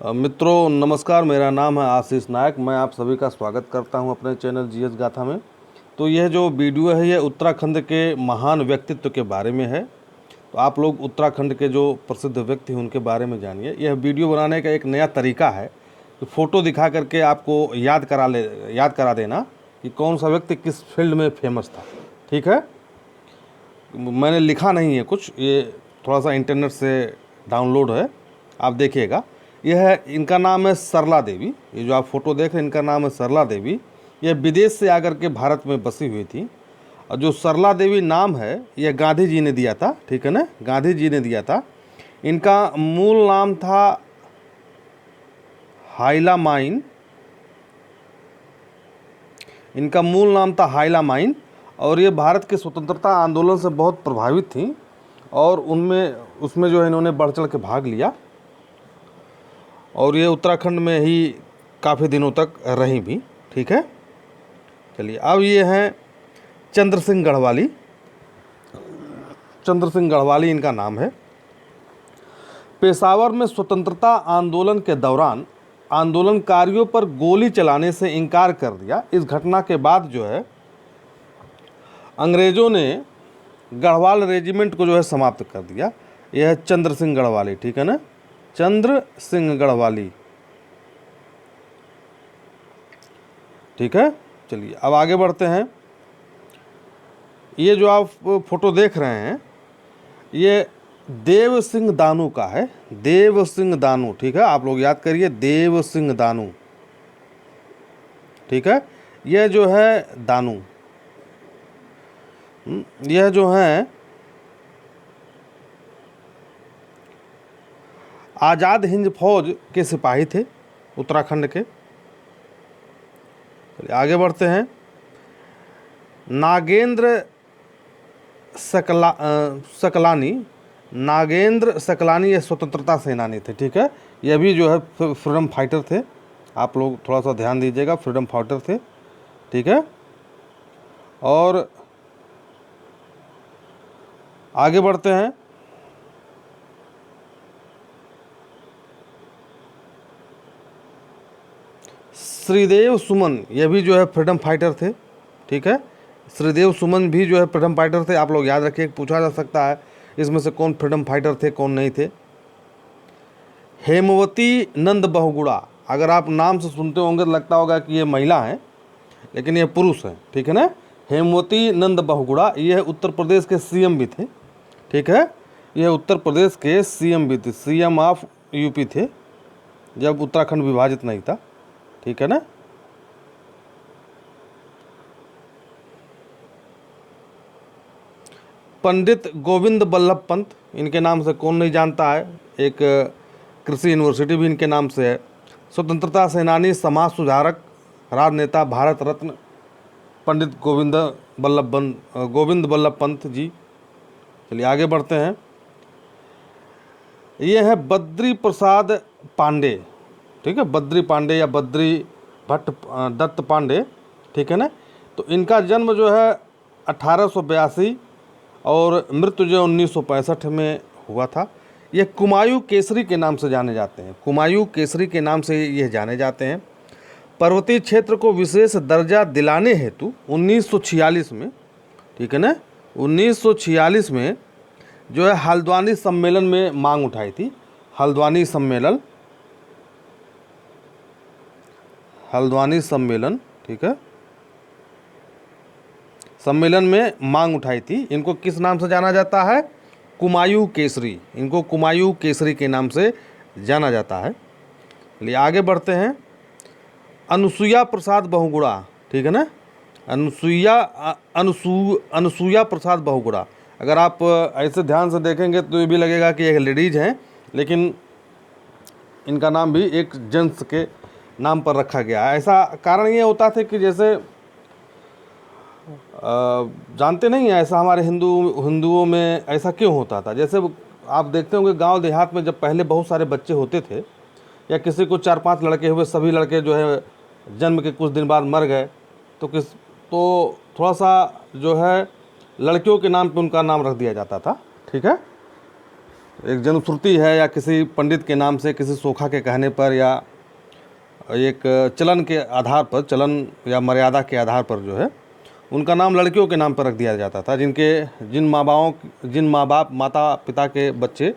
मित्रों नमस्कार, मेरा नाम है आशीष नायक। मैं आप सभी का स्वागत करता हूं अपने चैनल जीएस गाथा में। तो यह जो वीडियो है ये उत्तराखंड के महान व्यक्तित्व के बारे में है। तो आप लोग उत्तराखंड के जो प्रसिद्ध व्यक्ति हैं उनके बारे में जानिए। यह वीडियो बनाने का एक नया तरीका है कि फ़ोटो दिखा करके आपको याद करा देना कि कौन सा व्यक्ति किस फील्ड में फेमस था। ठीक है, मैंने लिखा नहीं है कुछ, ये थोड़ा सा इंटरनेट से डाउनलोड है, आप देखिएगा। यह है, इनका नाम है सरला देवी। ये जो आप फोटो देख रहे हैं इनका नाम है सरला देवी। यह विदेश से आकर के भारत में बसी हुई थी। और जो सरला देवी नाम है यह गांधी जी ने दिया था, ठीक है ना, गांधी जी ने दिया था। इनका मूल नाम था हाइला माइन। इनका मूल नाम था हाइला माइन और ये भारत के स्वतंत्रता आंदोलन से बहुत प्रभावित थी और उसमें जो है इन्होंने बढ़ चढ़ के भाग लिया और ये उत्तराखंड में ही काफ़ी दिनों तक रही भी। ठीक है, चलिए अब ये हैं चंद्र सिंह गढ़वाली। चंद्र सिंह गढ़वाली इनका नाम है। पेशावर में स्वतंत्रता आंदोलन के दौरान आंदोलनकारियों पर गोली चलाने से इनकार कर दिया। इस घटना के बाद जो है अंग्रेज़ों ने गढ़वाल रेजिमेंट को जो है समाप्त कर दिया। यह है चंद्र सिंह गढ़वाली, ठीक है ना, चंद्र सिंह गढ़वाली। ठीक है, चलिए अब आगे बढ़ते हैं। ये जो आप फोटो देख रहे हैं ये देव सिंह दानू का है, देव सिंह दानू। ठीक है, आप लोग याद करिए, देव सिंह दानू। ठीक है, यह जो है दानू, यह जो है आज़ाद हिंद फौज के सिपाही थे उत्तराखंड के। चलिए आगे बढ़ते हैं। नागेंद्र सकलानी, नागेंद्र सकलानी ये स्वतंत्रता सेनानी थे। ठीक है, यह भी जो है फ्रीडम फाइटर थे। आप लोग थोड़ा सा ध्यान दीजिएगा, फ्रीडम फाइटर थे। ठीक है, और आगे बढ़ते हैं। श्रीदेव सुमन, यह भी जो है फ्रीडम फाइटर थे। ठीक है, श्रीदेव सुमन भी जो है फ्रीडम फाइटर थे। आप लोग याद रखिए, पूछा जा सकता है इसमें से कौन फ्रीडम फाइटर थे कौन नहीं थे। हेमवती नंद बहुगुणा, अगर आप नाम से सुनते होंगे तो लगता होगा कि ये महिला हैं, लेकिन ये पुरुष हैं। ठीक है ना, हेमवती नंद बहुगुणा, यह उत्तर प्रदेश के सीएम भी थे। ठीक है, यह उत्तर प्रदेश के सीएम भी थे, सीएम ऑफ यूपी थे जब उत्तराखंड विभाजित नहीं था। ठीक है ना, पंडित गोविंद बल्लभ पंत, इनके नाम से कौन नहीं जानता है। एक कृषि यूनिवर्सिटी भी इनके नाम से है। स्वतंत्रता सेनानी, समाज सुधारक, राजनेता, भारत रत्न पंडित गोविंद बल्लभ पंत जी। चलिए आगे बढ़ते हैं। ये है बद्री प्रसाद पांडे। ठीक है, बद्री पांडे या बद्री भट्ट दत्त पांडे। ठीक है ना, तो इनका जन्म जो है 1882 और मृत्यु जो 1965 में हुआ था। ये कुमायूं केसरी के नाम से जाने जाते हैं, कुमायूं केसरी के नाम से यह जाने जाते हैं। पर्वतीय क्षेत्र को विशेष दर्जा दिलाने हेतु 1946 में, ठीक है ना, 1946 में जो है हल्द्वानी सम्मेलन में मांग उठाई थी। हल्द्वानी सम्मेलन, हल्द्वानी सम्मेलन, ठीक है, सम्मेलन में मांग उठाई थी। इनको किस नाम से जाना जाता है? कुमायूं केसरी। इनको कुमायूं केसरी के नाम से जाना जाता है। चलिए आगे बढ़ते हैं। अनुसुईया प्रसाद बहुगुणा, ठीक है ना, अनुसुईया प्रसाद बहुगुणा। अगर आप ऐसे ध्यान से देखेंगे तो ये भी लगेगा कि एक लेडीज हैं, लेकिन इनका नाम भी एक जेंट्स के नाम पर रखा गया है। ऐसा कारण ये होता था कि जैसे जानते नहीं हैं, ऐसा हमारे हिंदुओं में ऐसा क्यों होता था। जैसे आप देखते होंगे गांव देहात में जब पहले बहुत सारे बच्चे होते थे या किसी को 4-5 लड़के हुए, सभी लड़के जो है जन्म के कुछ दिन बाद मर गए, तो थोड़ा सा जो है लड़कियों के नाम पे उनका नाम रख दिया जाता था। ठीक है, एक जनश्रुति है या किसी पंडित के नाम से, किसी सोखा के कहने पर, या एक चलन के आधार पर, चलन या मर्यादा के आधार पर जो है उनका नाम लड़कियों के नाम पर रख दिया जाता था, जिन माँ बाप माता पिता के बच्चे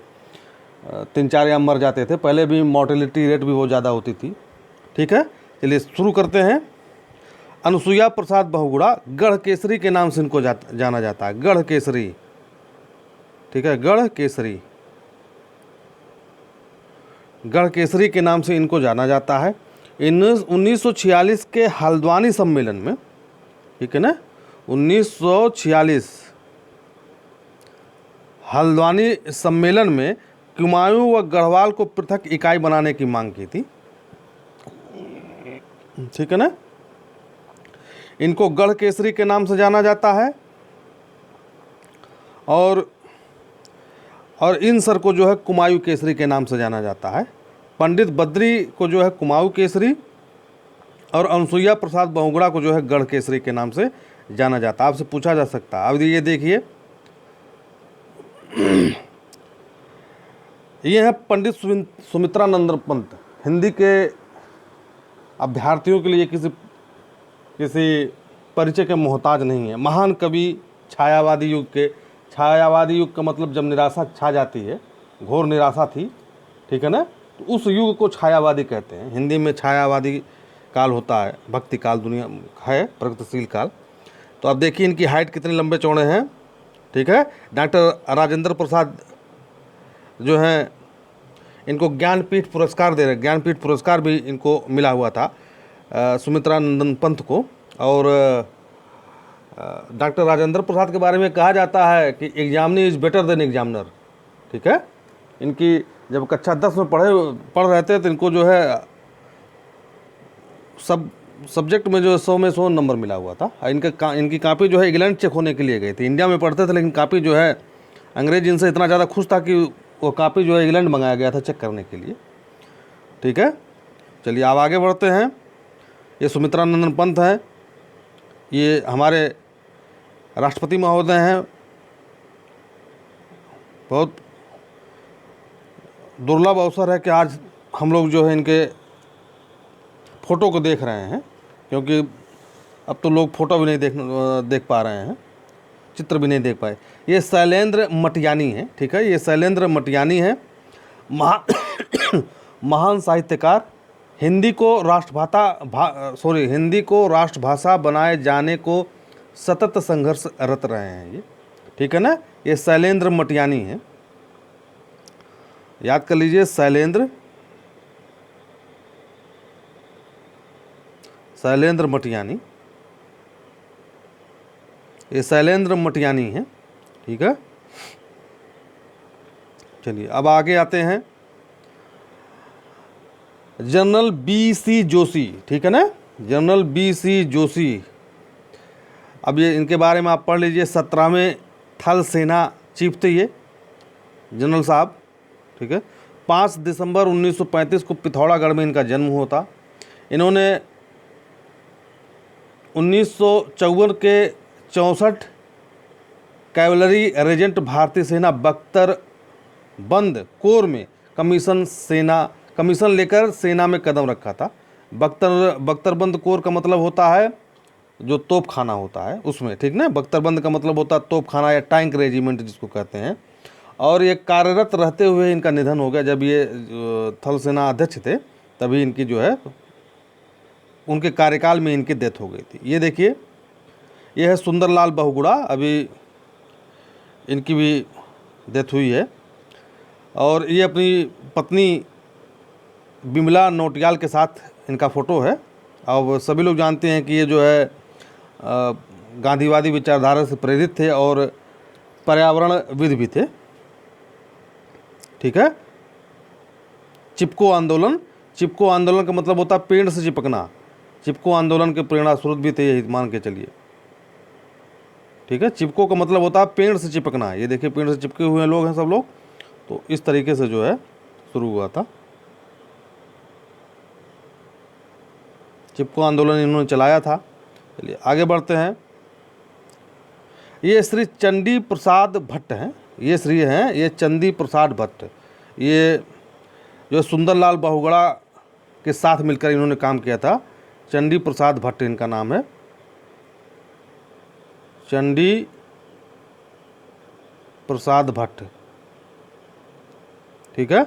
3-4 या मर जाते थे। पहले भी मॉर्टेलिटी रेट भी बहुत ज़्यादा होती थी। ठीक है, चलिए शुरू करते हैं। अनुसुईया प्रसाद बहुगुणा, गढ़ केसरी के नाम से इनको जाना जाता है, गढ़ केसरी। ठीक है, गढ़ केसरी, गढ़ केसरी के नाम से इनको जाना जाता है। 1946 के हल्द्वानी सम्मेलन में, ठीक है ना, 1946 हल्द्वानी सम्मेलन में कुमायूं व गढ़वाल को पृथक इकाई बनाने की मांग की थी। ठीक है ना, इनको गढ़ केसरी के नाम से जाना जाता है। और इन सर को जो है कुमायूं केसरी के नाम से जाना जाता है। पंडित बद्री को जो है कुमाऊं केसरी, और अनुसुईया प्रसाद बहुगुणा को जो है गढ़ केसरी के नाम से जाना जाता है। आपसे पूछा जा सकता है, अब ये देखिए, ये है पंडित सुमित्रानंद पंत। हिंदी के अभ्यर्थियों के लिए किसी परिचय के मोहताज नहीं है। महान कवि, छायावादी युग का मतलब जब निराशा छा जाती है, घोर निराशा थी, ठीक है ना, तो उस युग को छायावादी कहते हैं। हिंदी में छायावादी काल होता है, भक्ति काल दुनिया है, प्रगतिशील काल। तो अब देखिए इनकी हाइट कितने लंबे चौड़े हैं। ठीक है, डॉक्टर राजेंद्र प्रसाद जो हैं, इनको ज्ञानपीठ पुरस्कार दे रहे, ज्ञानपीठ पुरस्कार भी इनको मिला हुआ था, सुमित्रानंदन पंत को। और डॉक्टर राजेंद्र प्रसाद के बारे में कहा जाता है कि examinee is better than examiner. ठीक है, इनकी जब कक्षा 10 में पढ़ रहे थे तो इनको जो है सब सब्जेक्ट में जो है 100 में 100 नंबर मिला हुआ था। इनकी कापी जो है इंग्लैंड चेक होने के लिए गई थी। इंडिया में पढ़ते थे, लेकिन कापी जो है अंग्रेज इनसे इतना ज़्यादा खुश था कि वो कापी जो है इंग्लैंड मंगाया गया था चेक करने के लिए। ठीक है, चलिए अब आगे बढ़ते हैं। ये सुमित्रानंदन पंत हैं, ये हमारे राष्ट्रपति महोदय हैं। बहुत दुर्लभ अवसर है कि आज हम लोग जो है इनके फ़ोटो को देख रहे हैं, क्योंकि अब तो लोग फ़ोटो भी नहीं देख पा रहे हैं, चित्र भी नहीं देख पाए। ये शैलेंद्र मटियानी है। ठीक है, ये शैलेंद्र मटियानी है, महान साहित्यकार, हिंदी को राष्ट्रभाषा बनाए जाने को सतत संघर्षरत रहे हैं ये। ठीक है ना, ये शैलेंद्र मटियानी है, याद कर लीजिए, शैलेंद्र मटियानी, ये शैलेंद्र मटियानी है। ठीक है, चलिए अब आगे आते हैं। General BC Joshi. ठीक है ना, जनरल BC जोशी, अब ये इनके बारे में आप पढ़ लीजिए। 17वें थल सेना चीफ थे ये जनरल साहब। ठीक है, 5 दिसंबर 1935 को पिथौरागढ़ में इनका जन्म हुआ था। इन्होंने 1954 के 64 कैवलरी रेजिमेंट भारतीय सेना बख्तरबंद कोर में कमीशन लेकर सेना में कदम रखा था। बख्तरबंद कोर का मतलब होता है जो तोप खाना होता है उसमें। ठीक ना, बख्तरबंद का मतलब होता है तोप खाना या टैंक रेजिमेंट जिसको कहते हैं। और ये कार्यरत रहते हुए इनका निधन हो गया। जब ये थल सेना अध्यक्ष थे तभी इनकी जो है उनके कार्यकाल में इनकी डेथ हो गई थी। ये देखिए, ये है सुंदरलाल बहुगुणा, अभी इनकी भी डेथ हुई है। और ये अपनी पत्नी बिमला नौटियाल के साथ इनका फ़ोटो है। अब सभी लोग जानते हैं कि ये जो है गांधीवादी विचारधारा से प्रेरित थे और पर्यावरणविद भी थे। ठीक है, चिपको आंदोलन का मतलब होता है पेड़ से चिपकना। चिपको आंदोलन के प्रेरणा स्रोत भी थे, यही मान के चलिए। ठीक है, चिपको का मतलब होता है पेड़ से चिपकना। ये देखिए, पेड़ से चिपके हुए लोग हैं सब लोग। तो इस तरीके से जो है शुरू हुआ था। चिपको आंदोलन इन्होंने चलाया था। चलिए आगे बढ़ते हैं। ये श्री चंडी प्रसाद भट्ट हैं। ये श्री हैं, ये चंदी प्रसाद भट्ट। ये जो सुंदरलाल बहुगुणा के साथ मिलकर इन्होंने काम किया था। चंडी प्रसाद भट्ट इनका नाम है, चंडी प्रसाद भट्ट। ठीक है,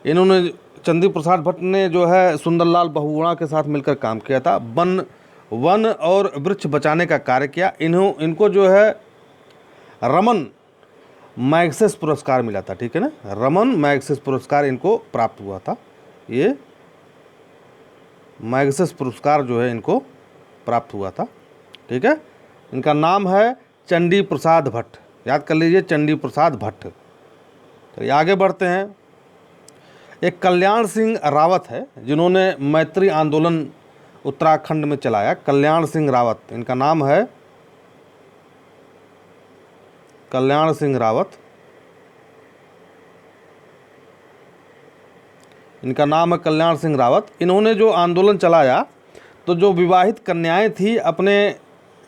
इन्होंने चंदी प्रसाद भट्ट ने जो है सुंदरलाल बहुगुणा के साथ मिलकर काम किया था। वन और वृक्ष बचाने का कार्य किया। इनको जो है रमन मैग्सेस पुरस्कार मिला था। ठीक है ना, रमन मैग्सेस पुरस्कार इनको प्राप्त हुआ था। ये मैग्सेस पुरस्कार जो है इनको प्राप्त हुआ था। ठीक है, इनका नाम है चंडी प्रसाद भट्ट, याद कर लीजिए, चंडी प्रसाद भट्ट। तो आगे बढ़ते हैं। एक कल्याण सिंह रावत है जिन्होंने मैत्री आंदोलन उत्तराखंड में चलाया। कल्याण सिंह रावत, इनका नाम है कल्याण सिंह रावत। इनका नाम है कल्याण सिंह रावत। इन्होंने जो आंदोलन चलाया, तो जो विवाहित कन्याएं थी, अपने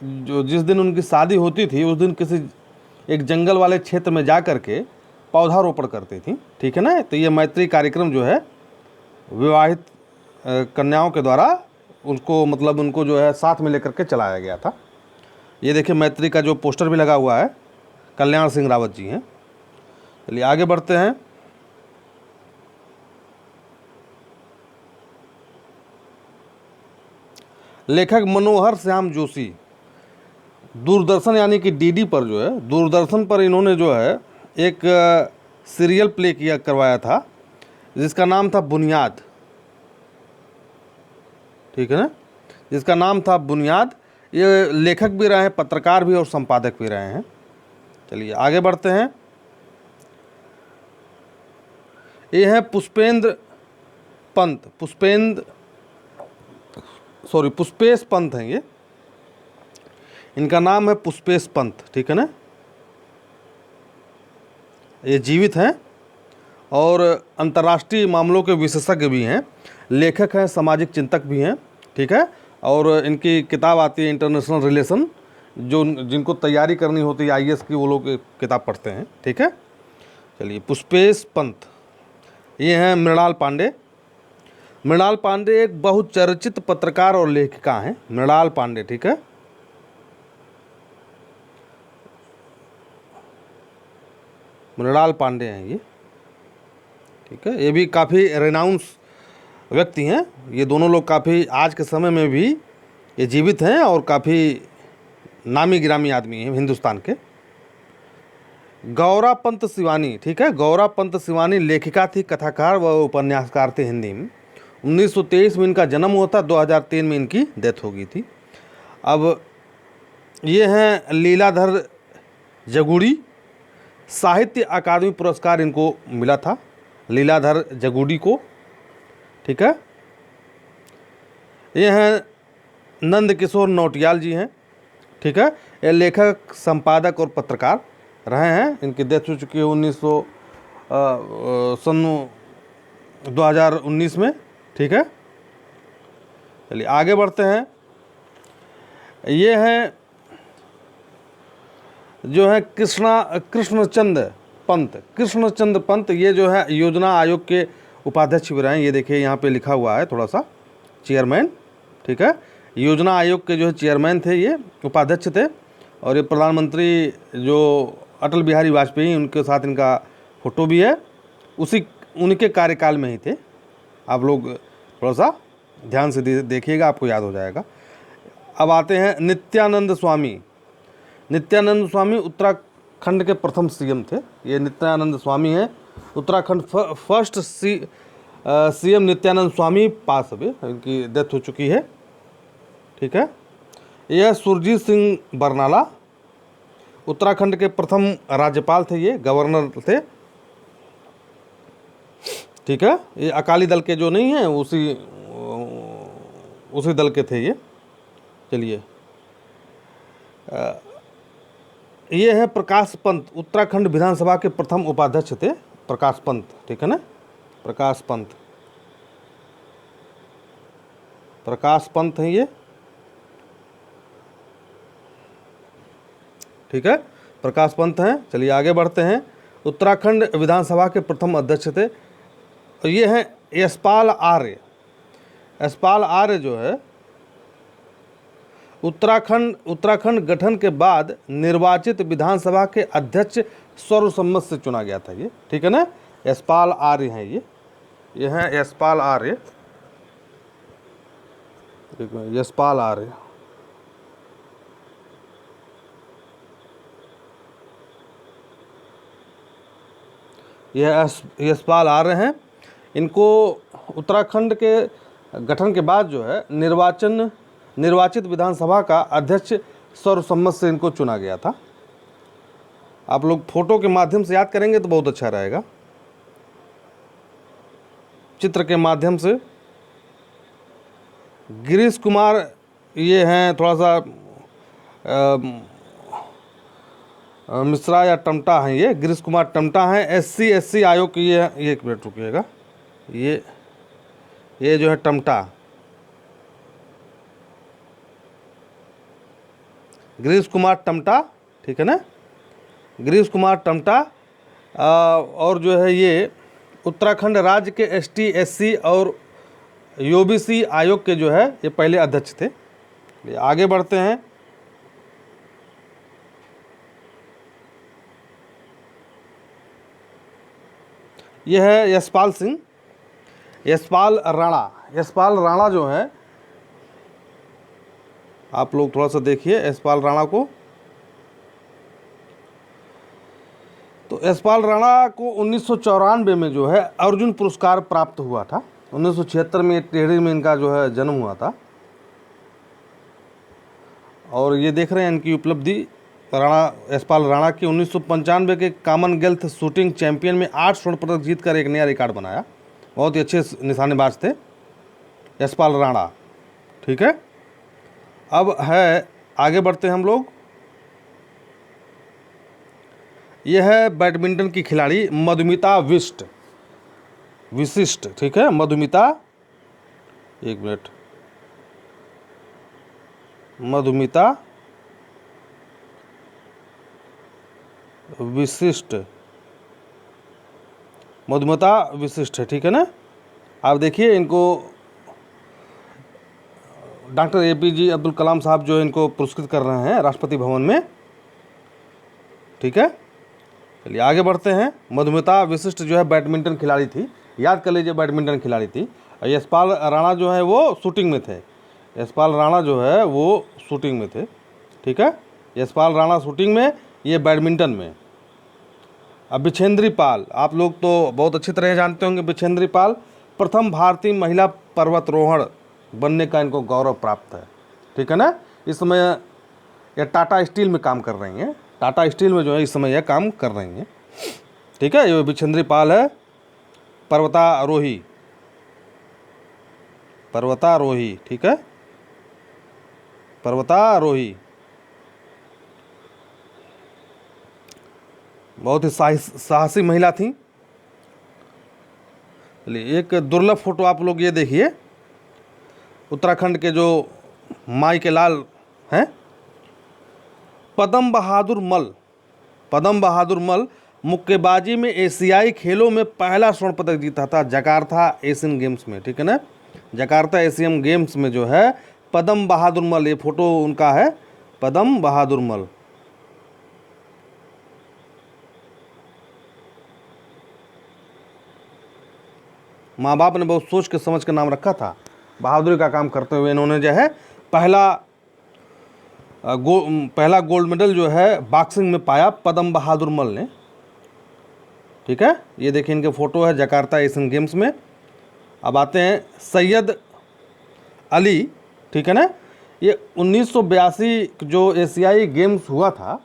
जो जिस दिन उनकी शादी होती थी उस दिन किसी एक जंगल वाले क्षेत्र में जा कर के पौधारोपण करती थी। ठीक है ना, तो ये मैत्री कार्यक्रम जो है विवाहित कन्याओं के द्वारा उनको जो है साथ में लेकर के चलाया गया था। ये देखिए मैत्री का जो पोस्टर भी लगा हुआ है, कल्याण सिंह रावत जी हैं। चलिए आगे बढ़ते हैं। लेखक मनोहर श्याम जोशी, दूरदर्शन यानी कि डीडी पर जो है, दूरदर्शन पर इन्होंने जो है एक सीरियल प्ले करवाया था जिसका नाम था बुनियाद। ठीक है ना, जिसका नाम था बुनियाद। ये लेखक भी रहे हैं, पत्रकार भी और संपादक भी रहे हैं। चलिए आगे बढ़ते हैं। ये है पुष्पेश पंत हैं ये। इनका नाम है पुष्पेश पंत। ठीक है ना, ये जीवित हैं और अंतर्राष्ट्रीय मामलों के विशेषज्ञ भी हैं, लेखक हैं, सामाजिक चिंतक भी हैं। ठीक है, और इनकी किताब आती है इंटरनेशनल रिलेशन, जिनको तैयारी करनी होती है आईएएस की, वो लोग किताब पढ़ते हैं। ठीक है, चलिए पुष्पेश पंत। ये हैं मृणाल पांडे। मृणाल पांडे एक बहुचर्चित पत्रकार और लेखिका हैं, मृणाल पांडे। ठीक है, मृणाल पांडे हैं ये। ठीक है, ये भी काफ़ी रेनाउंस व्यक्ति हैं। ये दोनों लोग काफ़ी आज के समय में भी ये जीवित हैं और काफ़ी नामी गिरामी आदमी हैं हिंदुस्तान के। गौरा पंत शिवानी। ठीक है, गौरा पंत शिवानी लेखिका थी, कथाकार व उपन्यासकार थे हिंदी में। 1923 में इनका जन्म हुआ था, 2003 में इनकी डेथ हो गई थी। अब ये हैं लीलाधर जगुड़ी, साहित्य अकादमी पुरस्कार इनको मिला था, लीलाधर जगुड़ी को। ठीक है, ये हैं नंद किशोर नौटियाल जी हैं। ठीक है, ये लेखक, संपादक और पत्रकार रहे हैं। इनकी डेथ हो चुकी है 2019 में। ठीक है, चलिए आगे बढ़ते हैं। ये हैं जो है कृष्णचंद पंत। ये जो है योजना आयोग के उपाध्यक्ष भी रहे हैं। ये देखिए यहाँ पे लिखा हुआ है थोड़ा सा, चेयरमैन। ठीक है, योजना आयोग के जो है चेयरमैन थे, ये उपाध्यक्ष थे। और ये प्रधानमंत्री जो अटल बिहारी वाजपेयी, उनके साथ इनका फोटो भी है, उनके कार्यकाल में ही थे। आप लोग थोड़ा सा ध्यान से देखिएगा, आपको याद हो जाएगा। अब आते हैं नित्यानंद स्वामी। नित्यानंद स्वामी उत्तराखंड के प्रथम सीएम थे। ये नित्यानंद स्वामी हैं, उत्तराखंड फर्स्ट सीएम नित्यानंद स्वामी पास हुए, इनकी डेथ हो चुकी है। ठीक है, यह सुरजीत सिंह बरनाला, उत्तराखंड के प्रथम राज्यपाल थे, ये गवर्नर थे। ठीक है, ये अकाली दल के जो नहीं हैं उसी दल के थे ये। चलिए ये है प्रकाश पंत, उत्तराखंड विधानसभा के प्रथम उपाध्यक्ष थे प्रकाश पंत। ठीक है ना, प्रकाश पंत हैं ये। ठीक है, प्रकाश पंत हैं। चलिए आगे बढ़ते हैं। उत्तराखंड विधानसभा के प्रथम अध्यक्ष थे, और ये हैं यशपाल आर्य। यशपाल आर्य जो है उत्तराखंड गठन के बाद निर्वाचित विधानसभा के अध्यक्ष सर्वसम्मत से चुना गया था ये, ठीक है ना। यशपाल आर्य हैं ये हैं यशपाल आर्य, यशपाल आर्य। यह यशपाल आर्य हैं। इनको उत्तराखंड के गठन के बाद जो है निर्वाचित विधानसभा का अध्यक्ष सर्वसम्मत से इनको चुना गया था। आप लोग फोटो के माध्यम से याद करेंगे तो बहुत अच्छा रहेगा, चित्र के माध्यम से। गिरीश कुमार ये हैं, थोड़ा सा मिश्रा या टमटा हैं, ये गिरीश कुमार टमटा हैं। SC आयोग की ये एक मिनट रुकिएगा, ये जो है टमटा, गिरीश कुमार टमटा, ठीक है ना, गिरीश कुमार टमटा। और जो है ये उत्तराखंड राज्य के ST SC और OBC आयोग के जो है ये पहले अध्यक्ष थे। आगे बढ़ते हैं। यह है यशपाल सिंह, यशपाल राणा। यशपाल राणा जो है, आप लोग थोड़ा सा देखिए यशपाल राणा को। तो यशपाल राणा को 1994 में जो है अर्जुन पुरस्कार प्राप्त हुआ था। 1976 में टेहरी में इनका जो है जन्म हुआ था। और ये देख रहे हैं इनकी उपलब्धि यशपाल राणा की। 1995 के कॉमनवेल्थ शूटिंग चैंपियन में 8 स्वर्ण पदक जीतकर एक नया रिकॉर्ड बनाया। बहुत ही अच्छे निशानेबाज थे यशपाल राणा, ठीक है। अब है, आगे बढ़ते हैं हम लोग। यह है बैडमिंटन की खिलाड़ी मधुमिता विशिष्ट, ठीक है, मधुमिता, एक मिनट, मधुमिता विशिष्ट है, ठीक है ना। आप देखिए इनको डॉक्टर APJ अब्दुल कलाम साहब जो है इनको पुरस्कृत कर रहे हैं राष्ट्रपति भवन में, ठीक है। चलिए आगे बढ़ते हैं। मधुमिता विशिष्ट जो है बैडमिंटन खिलाड़ी थी, याद कर लीजिए, बैडमिंटन खिलाड़ी थी। और यशपाल राणा जो है वो शूटिंग में थे, यशपाल राणा जो है वो शूटिंग में थे, ठीक है। यशपाल राणा शूटिंग में, ये बैडमिंटन में। अब बिछेंद्री पाल, आप लोग तो बहुत अच्छी तरह जानते होंगे। बिछेंद्री पाल प्रथम भारतीय महिला पर्वतारोहण बनने का इनको गौरव प्राप्त है, ठीक है ना। इस समय ये टाटा स्टील में काम कर रही हैं, टाटा स्टील में जो है इस समय यह काम कर रही हैं, ठीक है। ये बिछेंद्री पाल है, पर्वतारोही, ठीक है, पर्वतारोही। बहुत ही साहसी महिला थी। चलिए एक दुर्लभ फोटो आप लोग ये देखिए। उत्तराखंड के जो माई के लाल हैं, पद्म बहादुर मल मुक्केबाजी में एशियाई खेलों में पहला स्वर्ण पदक जीता था जकार्ता एशियन गेम्स में, ठीक है ना। जकार्ता एशियन गेम्स में जो है पद्म बहादुर मल, ये फोटो उनका है, पद्म बहादुर मल। माँ बाप ने बहुत सोच के समझ के नाम रखा था। बहादुरी का काम करते हुए इन्होंने जो है पहला गोल्ड मेडल जो है बॉक्सिंग में पाया, पद्म बहादुर मल ने, ठीक है। ये देखिए इनके फ़ोटो है जकार्ता एशियन गेम्स में। अब आते हैं सैयद अली, ठीक है ना। ये 1982 जो एशियाई गेम्स हुआ था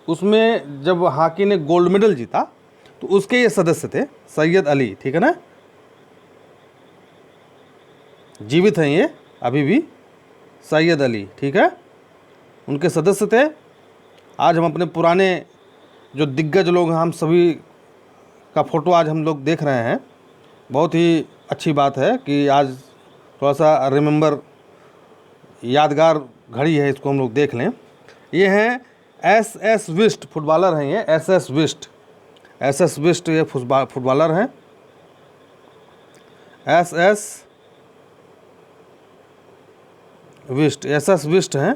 उसमें जब हॉकी ने गोल्ड मेडल जीता तो उसके ये सदस्य थे, सैयद अली, ठीक है ना। जीवित हैं ये अभी भी, सैयद अली, ठीक है, उनके सदस्य थे। आज हम अपने पुराने जो दिग्गज लोग हैं, हम सभी का फ़ोटो आज हम लोग देख रहे हैं। बहुत ही अच्छी बात है कि आज थोड़ा सा रिमेंबर, यादगार घड़ी है, इसको हम लोग देख लें। ये हैं SS विस्ट फुटबॉलर हैं ये, SS विस्ट ये फुटबॉलर हैं, SS विस्ट हैं,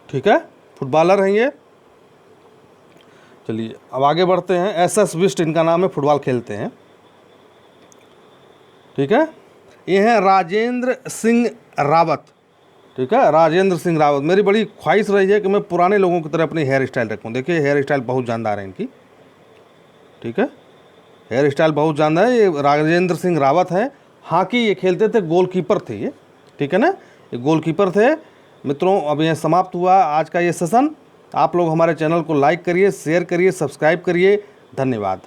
ठीक है, फुटबॉलर हैं ये। चलिए अब आगे बढ़ते हैं। SS विस्ट इनका नाम है, फुटबॉल खेलते हैं, ठीक है। ये हैं राजेंद्र सिंह रावत, ठीक है, राजेंद्र सिंह रावत। मेरी बड़ी ख्वाहिश रही है कि मैं पुराने लोगों की तरह अपनी हेयर स्टाइल रखूं। देखिए हेयर स्टाइल बहुत जानदार है इनकी, ठीक है, हेयर स्टाइल बहुत जानदार है। ये राजेंद्र सिंह रावत हैं, हॉकी ये खेलते थे, गोलकीपर थे ये, ठीक है ना, ये गोलकीपर थे। मित्रों अब यह समाप्त हुआ आज का ये सेशन। आप लोग हमारे चैनल को लाइक करिए, शेयर करिए, सब्सक्राइब करिए। धन्यवाद।